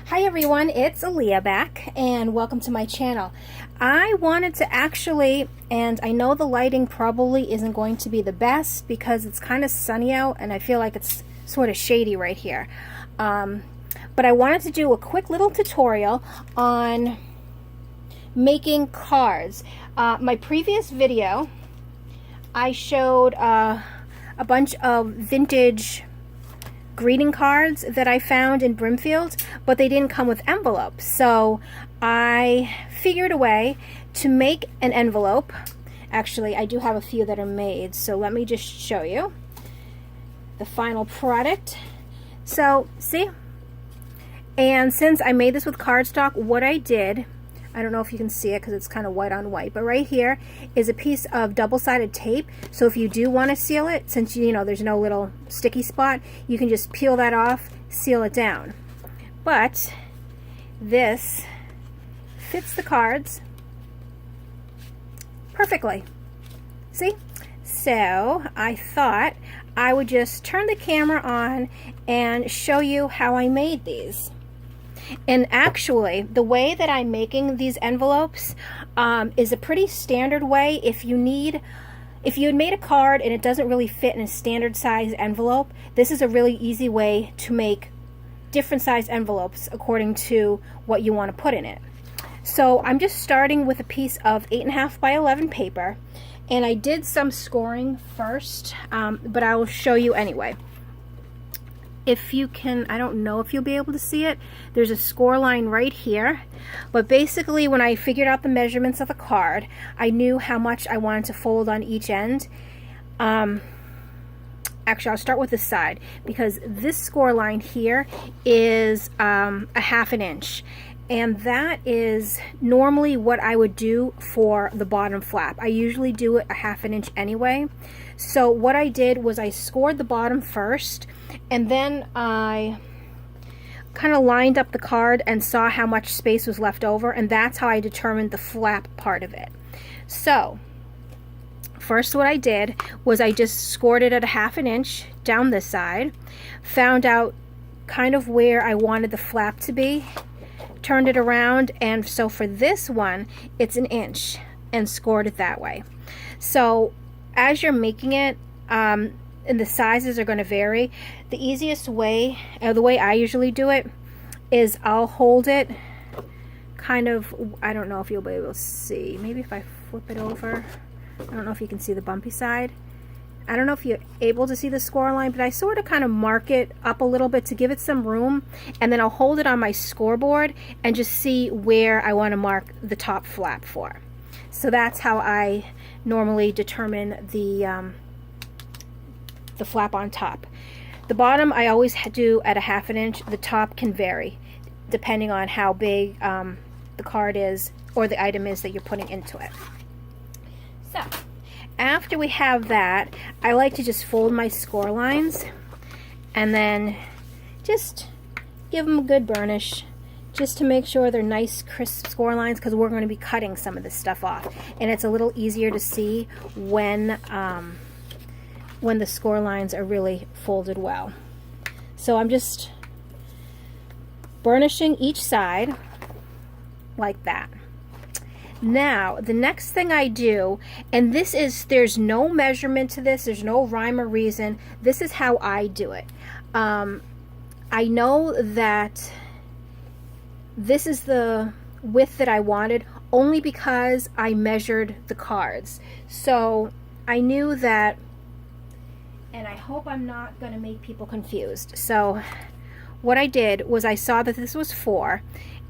Hi everyone, it's Aaliyah back and welcome to my channel. I wanted to actually, and I know the lighting probably isn't going to be the best because it's kind of sunny out and I feel like it's sort of shady right here. But I wanted to do a quick little tutorial on making cards. My previous video, I showed a bunch of vintage greeting cards that I found in Brimfield, but they didn't come with envelopes. So I figured a way to make an envelope. Actually, I do have a few that are made, so let me just show you the final product. So, see? And since I made this with cardstock, what I did, I don't know if you can see it because it's kind of white on white, but right here is a piece of double-sided tape. So if you do want to seal it, since you know there's no little sticky spot, you can just peel that off, seal it down. But this fits the cards perfectly. See? So I thought I would just turn the camera on and show you how I made these. And actually, the way that I'm making these envelopes is a pretty standard way. If you had made a card and it doesn't really fit in a standard size envelope, this is a really easy way to make different size envelopes according to what you want to put in it. So I'm just starting with a piece of 8.5 by 11 paper, and I did some scoring first, but I will show you anyway. If you can, I don't know if you'll be able to see it, there's a score line right here. But basically, when I figured out the measurements of the card, I knew how much I wanted to fold on each end. Actually, I'll start with the side, because this score line here is a 1/2 inch. And that is normally what I would do for the bottom flap. I usually do it a 1/2 inch anyway. So what I did was I scored the bottom first, and then I kind of lined up the card and saw how much space was left over, and that's how I determined the flap part of it. So first what I did was I just scored it at a 1/2 inch down this side, found out kind of where I wanted the flap to be, turned it around, and so for this one it's 1 inch, and scored it that way. So as you're making it, and the sizes are going to vary, the easiest way, or the way I usually do it, is I'll hold it kind of, I don't know if you'll be able to see, maybe if I flip it over, I don't know if you can see the bumpy side. I don't know if you're able to see the score line, but I sort of kind of mark it up a little bit to give it some room, and then I'll hold it on my scoreboard and just see where I want to mark the top flap for. So that's how I normally determine the flap on top. The bottom I always do at a 1/2 inch. The top can vary depending on how big the card is or the item is that you're putting into it. So after we have that, I like to just fold my score lines and then just give them a good burnish, just to make sure they're nice crisp score lines, because we're going to be cutting some of this stuff off, and it's a little easier to see when the score lines are really folded well. So I'm just burnishing each side like that. Now the next thing I do, and this is, there's no measurement to this, there's no rhyme or reason, this is how I do it. I know that this is the width that I wanted only because I measured the cards. So I knew that, and I hope I'm not going to make people confused. So what I did was I saw that this was 4,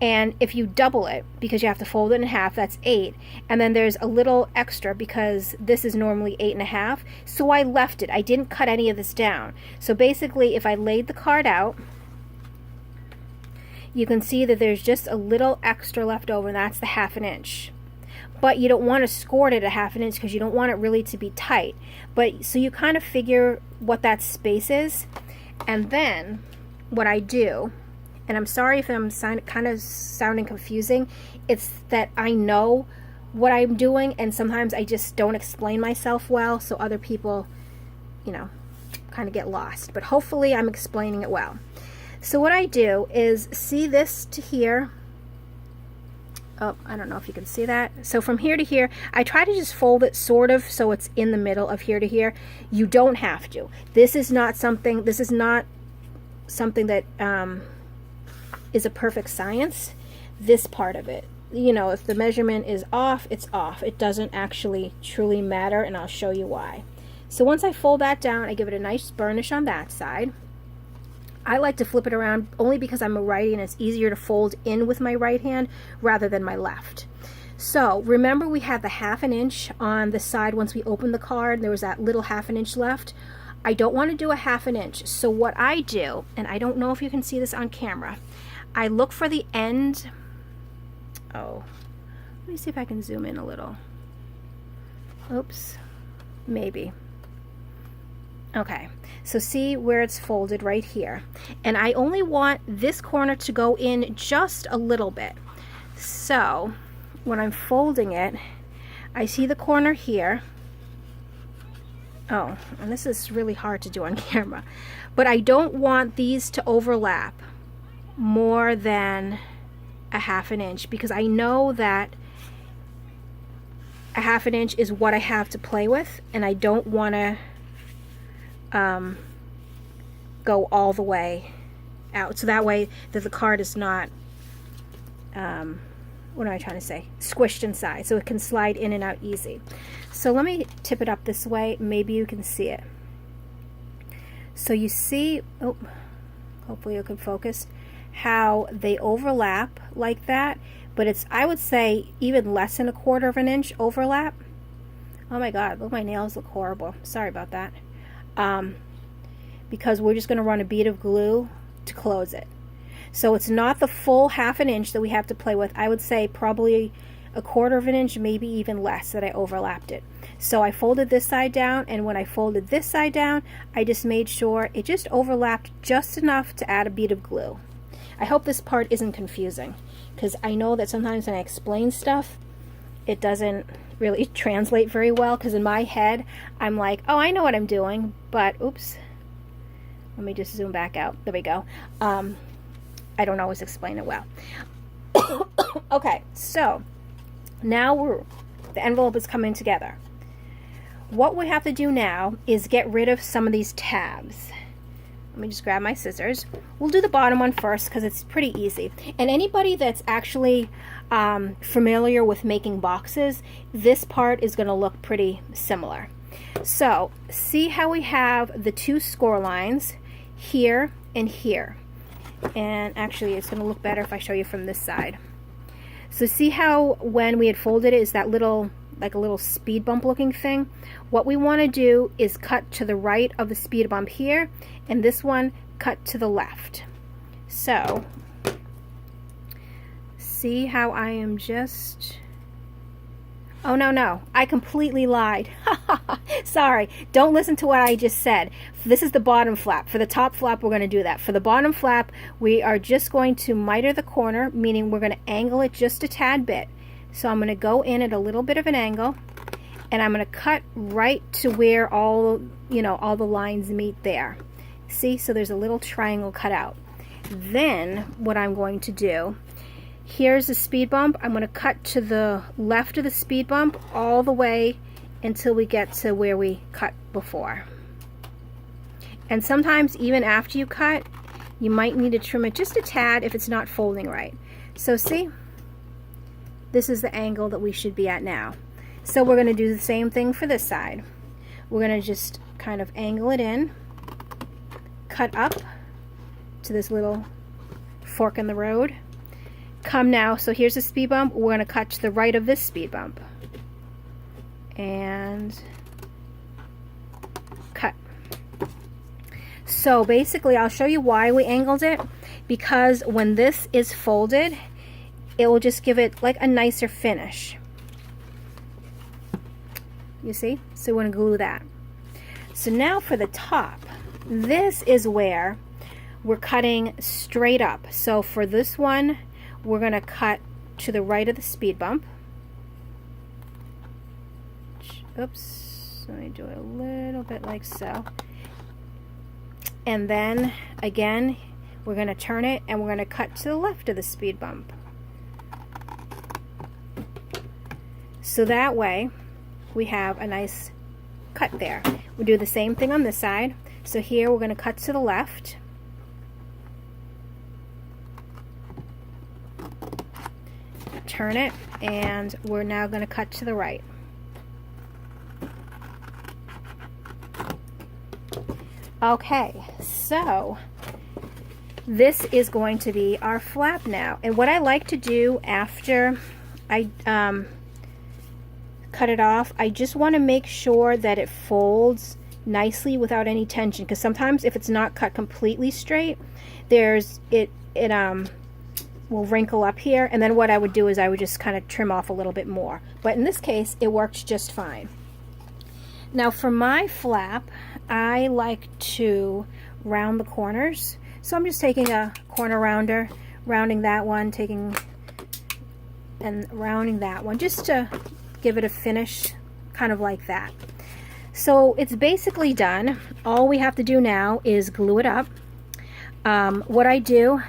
and if you double it, because you have to fold it in half, that's 8, and then there's a little extra because this is normally 8.5, so I left it. I didn't cut any of this down. So basically, if I laid the card out, you can see that there's just a little extra left over, and that's the 1/2 inch. But you don't want to score it at a 1/2 inch because you don't want it really to be tight. But so you kind of figure what that space is, and then what I do, and I'm sorry if I'm kind of sounding confusing, it's that I know what I'm doing, and sometimes I just don't explain myself well, so other people, you know, kind of get lost. But hopefully I'm explaining it well. So what I do is, see this to here. Oh, I don't know if you can see that. So from here to here, I try to just fold it sort of so it's in the middle of here to here. You don't have to. This is not something that is a perfect science. This part of it, you know, if the measurement is off, it's off. It doesn't actually truly matter, and I'll show you why. So once I fold that down, I give it a nice burnish on that side. I like to flip it around only because I'm a righty and it's easier to fold in with my right hand rather than my left. So remember, we had the 1/2 inch on the side once we opened the card. There was that little 1/2 inch left. I don't want to do a 1/2 inch. So what I do, and I don't know if you can see this on camera, I look for the end. Oh, let me see if I can zoom in a little. Oops, maybe. Okay, so see where it's folded right here. And I only want this corner to go in just a little bit. So when I'm folding it, I see the corner here. Oh, and this is really hard to do on camera. But I don't want these to overlap more than a 1/2 inch, because I know that a 1/2 inch is what I have to play with, and I don't want to go all the way out, so that way that the card is not what am I trying to say, squished inside, so it can slide in and out easy. So let me tip it up this way, maybe you can see it. So you see, oh, hopefully you can focus, how they overlap like that, but it's, I would say, even less than a 1/4 inch overlap. Oh my god, look, my nails look horrible, sorry about that. Because we're just going to run a bead of glue to close it. So it's not the full 1/2 inch that we have to play with. I would say probably a 1/4 inch, maybe even less, that I overlapped it. So I folded this side down, and when I folded this side down, I just made sure it just overlapped just enough to add a bead of glue. I hope this part isn't confusing, because I know that sometimes when I explain stuff, it doesn't really translate very well, because in my head, I'm like, oh, I know what I'm doing, but oops. Let me just zoom back out. There we go. I don't always explain it well. Okay, so now the envelope is coming together. What we have to do now is get rid of some of these tabs. Let me just grab my scissors. We'll do the bottom one first because it's pretty easy. And anybody that's actually familiar with making boxes, this part is going to look pretty similar. So see how we have the 2 score lines here and here. And actually it's going to look better if I show you from this side. So see how when we had folded it is that little, like a little speed bump looking thing? What we want to do is cut to the right of the speed bump here, and this one cut to the left. So see how I am just, oh no, I completely lied. Sorry, don't listen to what I just said. This is the bottom flap. For the top flap, we're going to do that. For the bottom flap, we are just going to miter the corner, meaning we're going to angle it just a tad bit. So I'm going to go in at a little bit of an angle, and I'm going to cut right to where all the lines meet there. See, so there's a little triangle cut out. Then what I'm going to do, here's the speed bump. I'm going to cut to the left of the speed bump all the way until we get to where we cut before. And sometimes even after you cut, you might need to trim it just a tad if it's not folding right. So see, this is the angle that we should be at now. So we're going to do the same thing for this side. We're going to just kind of angle it in, cut up to this little fork in the road. Come now, so here's the speed bump. We're going to cut to the right of this speed bump. And cut. So basically, I'll show you why we angled it. Because when this is folded, it will just give it like a nicer finish. You see? So we're going to glue that. So now for the top, this is where we're cutting straight up. So for this one, we're going to cut to the right of the speed bump. Oops, let me do it a little bit like so. And then again, we're going to turn it and we're going to cut to the left of the speed bump. So that way we have a nice cut there. We do the same thing on this side. So here we're going to cut to the left. Turn it, and we're now going to cut to the right. Okay, so this is going to be our flap now. And what I like to do after I cut it off, I just want to make sure that it folds nicely without any tension, because sometimes if it's not cut completely straight, it will wrinkle up here, and then what I would do is I would just kind of trim off a little bit more. But in this case, it worked just fine. Now for my flap, I like to round the corners. So I'm just taking a corner rounder, rounding that one, and rounding that one, just to give it a finish kind of like that. So it's basically done. All we have to do now is glue it up. What I do,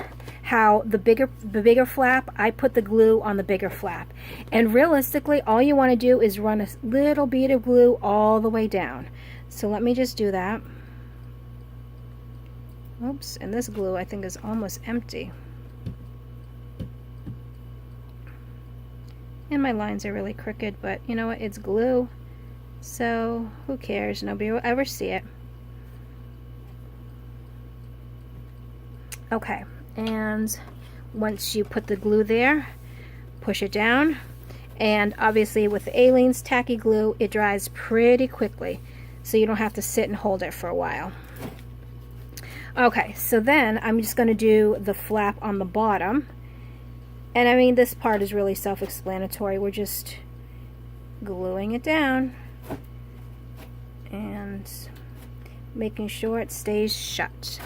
how the bigger flap, I put the glue on the bigger flap. And realistically, all you want to do is run a little bead of glue all the way down. So let me just do that. Oops, and this glue I think is almost empty. And my lines are really crooked, but you know what, it's glue. So who cares? Nobody will ever see it. Okay. And once you put the glue there, push it down, and obviously with the Aleene's tacky glue, it dries pretty quickly, so you don't have to sit and hold it for a while. Okay, so then I'm just going to do the flap on the bottom, and I mean this part is really self-explanatory. We're just gluing it down and making sure it stays shut.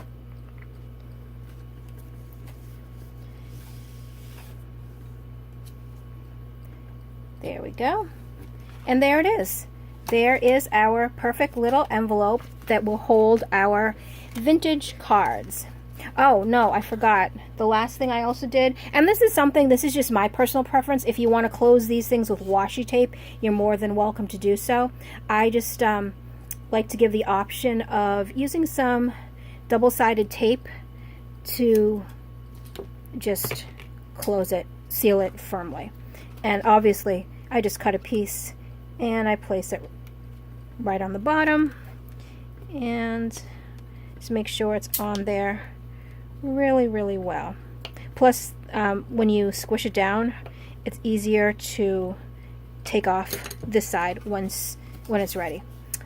There we go. And there it is. There is our perfect little envelope that will hold our vintage cards. Oh, no, I forgot. The last thing I also did, and this is just my personal preference. If you want to close these things with washi tape, you're more than welcome to do so. I just like to give the option of using some double-sided tape to just close it, seal it firmly. And obviously, I just cut a piece and I place it right on the bottom and just make sure it's on there really, really well. Plus, when you squish it down, it's easier to take off this side when it's ready.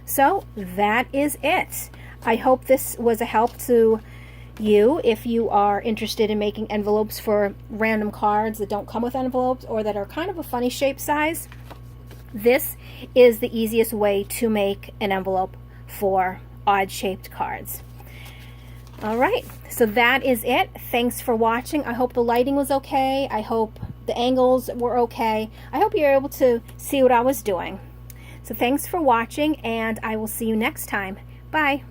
So that is it. I hope this was a help to you if you are interested in making envelopes for random cards that don't come with envelopes or that are kind of a funny shape size. This is the easiest way to make an envelope for odd shaped cards. All right, so that is it. Thanks for watching. I hope the lighting was okay. I hope the angles were okay. I hope you're able to see what I was doing. So thanks for watching, and I will see you next time. Bye.